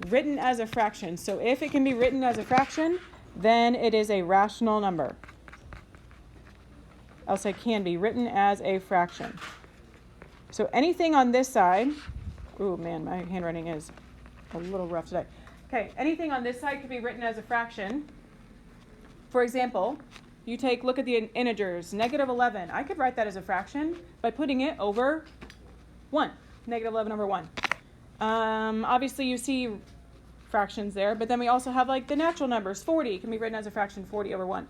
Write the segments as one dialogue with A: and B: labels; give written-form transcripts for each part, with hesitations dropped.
A: written as a fraction. So if it can be written as a fraction, then it is a rational number. Else it can be written as a fraction. So anything on this side, oh man, my handwriting is a little rough today. Okay, anything on this side can be written as a fraction. For example, you look at the integers, -11. I could write that as a fraction by putting it over 1, -11 over 1. Obviously you see fractions there, but then we also have like the natural numbers. 40 can be written as a fraction, 40 over 1.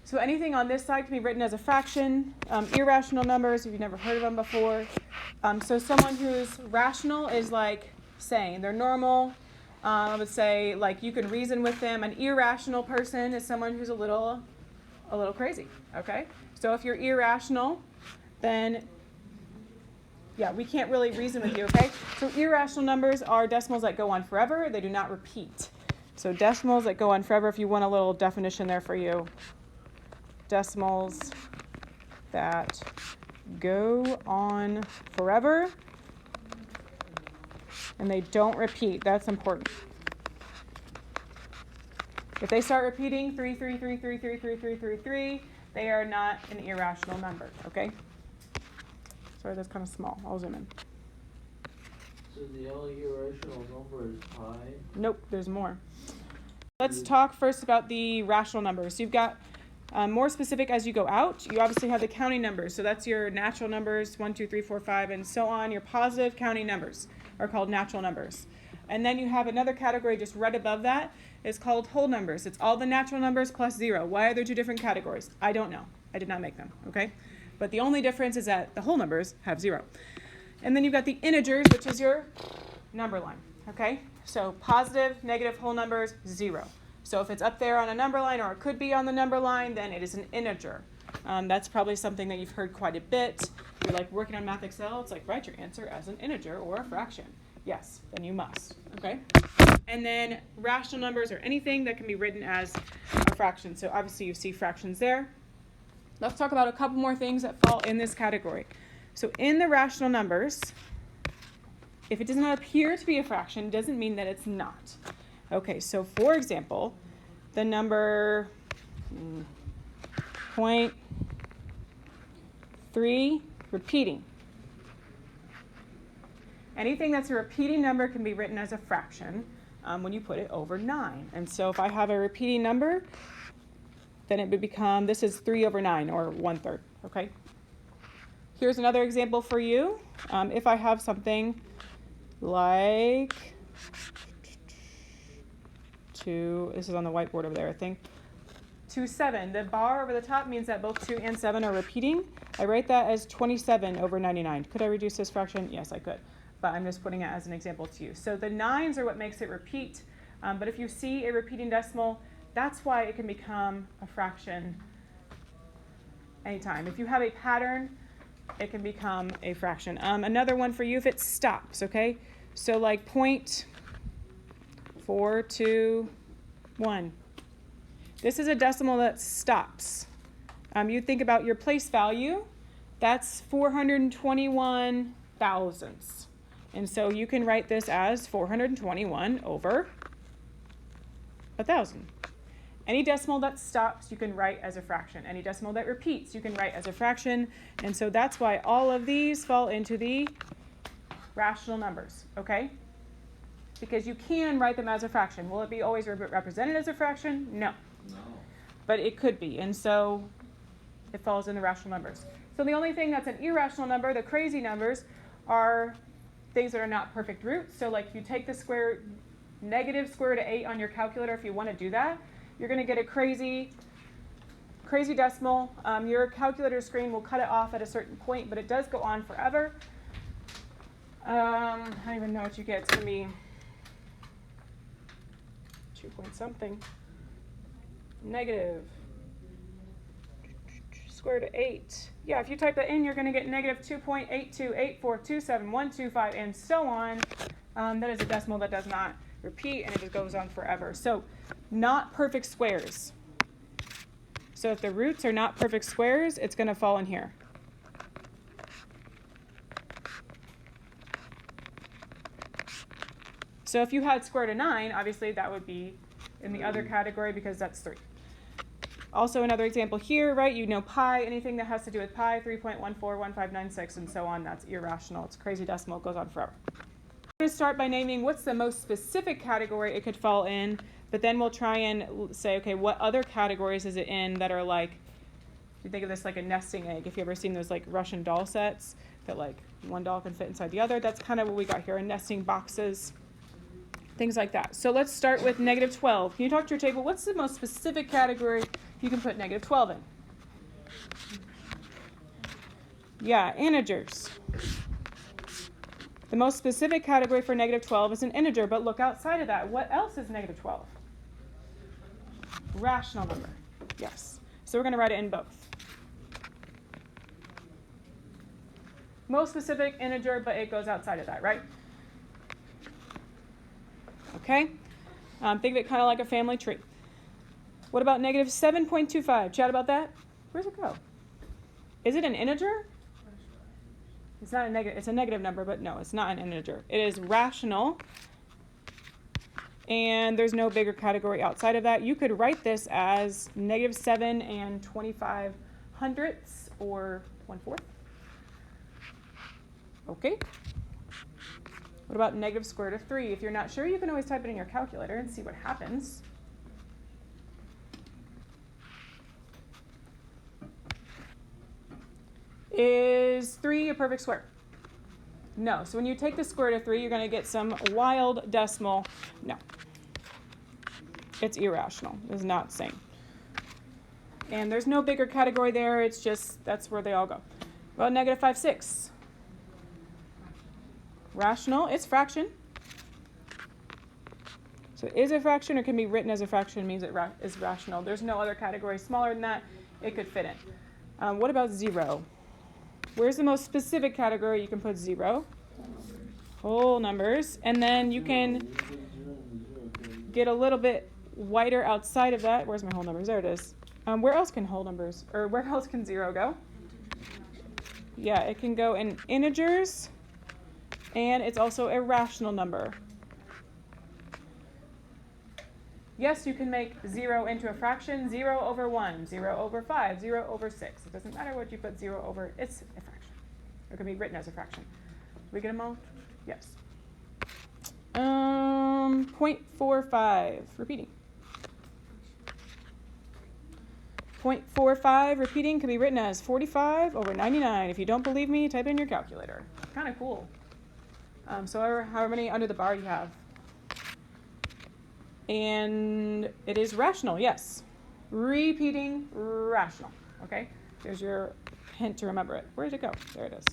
A: So anything on this side can be written as a fraction. Irrational numbers, if you've never heard of them before. So someone who's rational is like sane. They're normal. I would say like you can reason with them. An irrational person is someone who's a little crazy. Okay? So if you're irrational, then yeah, we can't really reason with you, okay? So irrational numbers are decimals that go on forever. They do not repeat. So decimals that go on forever, if you want a little definition there for you. Decimals that go on forever and they don't repeat. That's important. If they start repeating 3, 3, 3, 3, 3, 3, 3, 3, 3, they are not an irrational number, okay? Sorry, that's kind of small. I'll zoom in.
B: So the only irrational number is pi?
A: Nope, there's more. Let's talk first about the rational numbers. So you've got more specific as you go out. You obviously have the counting numbers. So that's your natural numbers, 1, 2, 3, 4, 5, and so on. Your positive counting numbers are called natural numbers. And then you have another category just right above that. It's called whole numbers. It's all the natural numbers plus 0. Why are there two different categories? I don't know. I did not make them, okay? But the only difference is that the whole numbers have 0. And then you've got the integers, which is your number line, okay? So positive, negative, whole numbers, 0. So if it's up there on a number line or it could be on the number line, then it is an integer. That's probably something that you've heard quite a bit. You're like working on Math Excel, it's like write your answer as an integer or a fraction. Yes, then you must, okay? And then rational numbers are anything that can be written as a fraction. So obviously you see fractions there. Let's talk about a couple more things that fall in this category. So in the rational numbers, if it does not appear to be a fraction, doesn't mean that it's not. Okay, so for example, the number 0.3 repeating. Anything that's a repeating number can be written as a fraction when you put it over 9. And so if I have a repeating number, then it would become, this is 3 over 9, or 1/3, okay? Here's another example for you. If I have something like this is on the whiteboard over there, I think, 2, 7. The bar over the top means that both 2 and 7 are repeating. I write that as 27 over 99. Could I reduce this fraction? Yes, I could. But I'm just putting it as an example to you. So the 9s are what makes it repeat. But if you see a repeating decimal, that's why it can become a fraction anytime. If you have a pattern, it can become a fraction. Another one for you if it stops, okay? So like 0.421. This is a decimal that stops. You think about your place value. That's 421 thousandths. And so you can write this as 421 over 1,000. Any decimal that stops, you can write as a fraction. Any decimal that repeats, you can write as a fraction. And so that's why all of these fall into the rational numbers, okay? Because you can write them as a fraction. Will it be always represented as a fraction? No. But it could be. And so it falls in the rational numbers. So the only thing that's an irrational number, the crazy numbers, are things that are not perfect roots. So like if you take the negative square root of 8 on your calculator, if you want to do that, you're going to get a crazy decimal. Your calculator screen will cut it off at a certain point, but it does go on forever. I don't even know what you get. It's going to be 2 point something. Negative square root of 8. Yeah, if you type that in, you're going to get negative 2.8284272125 and so on. That is a decimal that does not repeat, and it just goes on forever. So not perfect squares. So if the roots are not perfect squares, it's going to fall in here. So if you had square root of 9, obviously that would be in the other category because that's 3. Also another example here, right? You know pi, anything that has to do with pi, 3.141596 and so on, that's irrational. It's a crazy decimal, it goes on forever. We're going to start by naming what's the most specific category it could fall in, but then we'll try and say, okay, what other categories is it in that are like, you think of this like a nesting egg. If you've ever seen those like Russian doll sets that like one doll can fit inside the other, that's kind of what we got here, in nesting boxes, things like that. So let's start with negative 12. Can you talk to your table? What's the most specific category you can put negative 12 in? Yeah, integers. The most specific category for negative 12 is an integer, but look outside of that. What else is negative 12? Rational number. Yes. So we're going to write it in both. Most specific integer, but it goes outside of that, right? Okay. Think of it kind of like a family tree. What about negative 7.25? Chat about that? Where's it go? Is it an integer? It's not a negative. It's a negative number, but no, it's not an integer. It is rational, and there's no bigger category outside of that. You could write this as negative 7 and 25 hundredths, or 1/4. Okay. What about negative square root of 3? If you're not sure, you can always type it in your calculator and see what happens. Is 3 a perfect square? No. So when you take the square root of 3, you're going to get some wild decimal. No. It's irrational. It's not same. And there's no bigger category there. It's just, that's where they all go. Well, negative 5/6. Rational. It's fraction. So is a fraction or can be written as a fraction means it is rational. There's no other category smaller than that it could fit in. What about 0? Where's the most specific category you can put 0? Whole numbers. And then you can get a little bit wider outside of that. Where's my whole numbers? There it is. Where else can whole numbers, or where else can 0 go? Yeah, it can go in integers, and it's also a rational number. Yes, you can make 0 into a fraction, 0 over 1, 0 over 5, 0 over 6. It doesn't matter what you put 0 over, it's a fraction. It can be written as a fraction. We get them all? Yes. 0.45, repeating. 0.45, repeating, can be written as 45 over 99. If you don't believe me, type it in your calculator. Kind of cool. So however many under the bar you have. And it is rational, yes. Repeating, rational. Okay? There's your hint to remember it. Where did it go? There it is.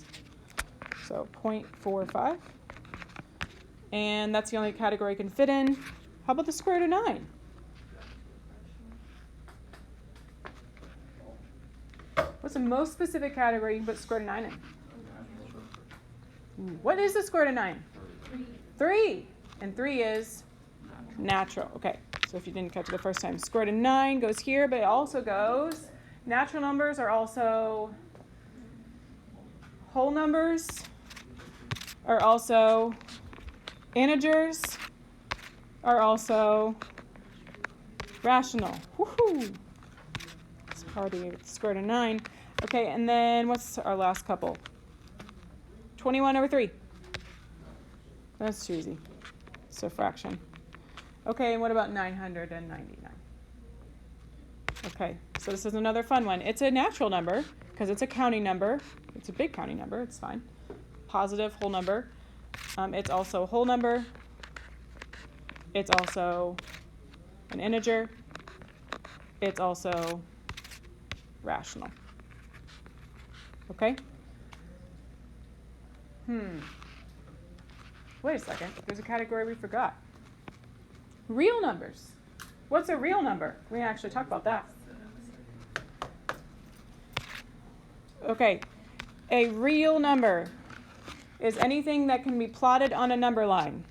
A: So 0.45. And that's the only category it can fit in. How about the square root of 9? What's the most specific category you can put square root of 9 in? What is the square root of 9? 3. And 3 is natural. Okay, so if you didn't catch it the first time, square root of 9 goes here, but it also goes, natural numbers are also, whole numbers are also, integers are also rational. Woohoo! It's party with square root of 9. Okay, and then what's our last couple? 21 over 3. That's too easy. It's a fraction. Okay, and what about 999? Okay, so this is another fun one. It's a natural number because it's a counting number. It's a big counting number. It's fine. Positive whole number. It's also a whole number. It's also an integer. It's also rational. Okay? Wait a second. There's a category we forgot. Real numbers. What's a real number? We can actually talk about that. Okay. A real number is anything that can be plotted on a number line.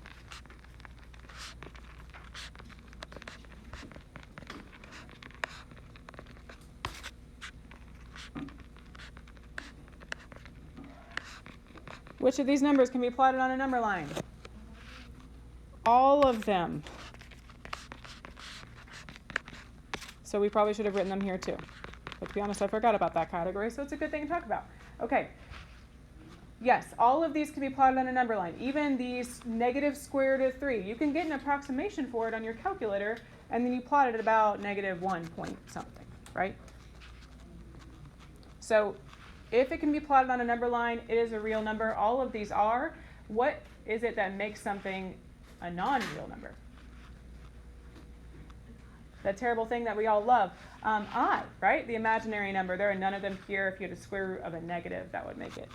A: Which of these numbers can be plotted on a number line? all of them. So we probably should have written them here too. But to be honest, I forgot about that category, so it's a good thing to talk about. Okay. Yes, all of these can be plotted on a number line. Even these negative square root of 3. You can get an approximation for it on your calculator, and then you plot it at about negative 1 point something, right? So if it can be plotted on a number line, it is a real number. All of these are. What is it that makes something a non-real number? That terrible thing that we all love. I, right? The imaginary number. There are none of them here. If you had a square root of a negative, that would make it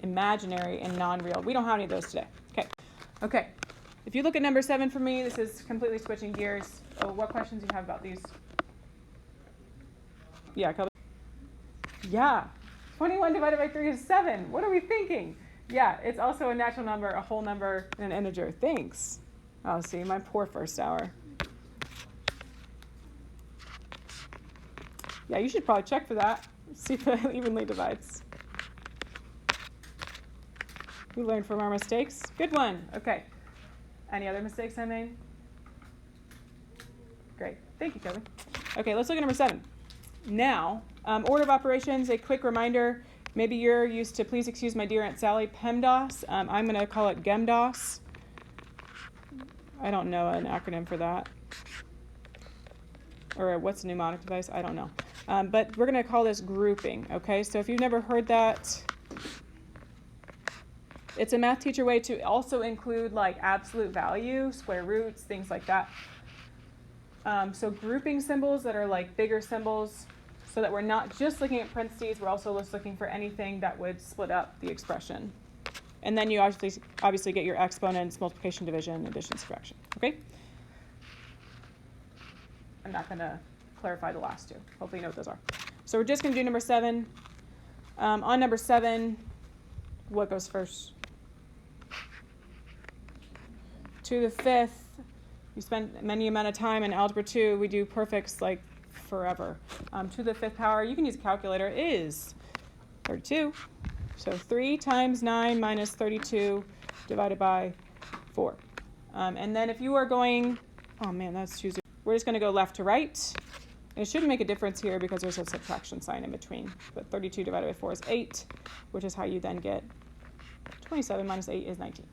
A: imaginary and non-real. We don't have any of those today. Okay. Okay. If you look at number 7 for me, this is completely switching gears. Oh, what questions do you have about these? Yeah, Kelby. Yeah. 21 divided by 3 is 7. What are we thinking? Yeah, it's also a natural number, a whole number, and an integer. Thanks. Oh, see, my poor first hour. Yeah, you should probably check for that. See if it evenly divides. We learned from our mistakes. Good one. Okay. Any other mistakes I made? Great. Thank you, Kelly. Okay, let's look at number 7. Now, order of operations, a quick reminder. Maybe you're used to, please excuse my dear Aunt Sally, PEMDAS. I'm going to call it GEMDAS. I don't know an acronym for that. Or what's a mnemonic device? I don't know. But we're going to call this grouping, okay? So if you've never heard that, it's a math teacher way to also include like absolute value, square roots, things like that. So grouping symbols that are like bigger symbols, so that we're not just looking at parentheses, we're also just looking for anything that would split up the expression. And then you obviously get your exponents, multiplication, division, addition, subtraction, okay? I'm not going to clarify the last two. Hopefully you know what those are. So we're just going to do number 7. On number 7, what goes first? To the 5th, you spend many amount of time in algebra 2. We do perfects like forever. To the 5th power, you can use a calculator, is 32. So 3 times 9 minus 32 divided by 4. And then if you are going, oh man, that's choosing. We're just going to go left to right. And it shouldn't make a difference here because there's a subtraction sign in between. But 32 divided by 4 is 8, which is how you then get 27 minus 8 is 19.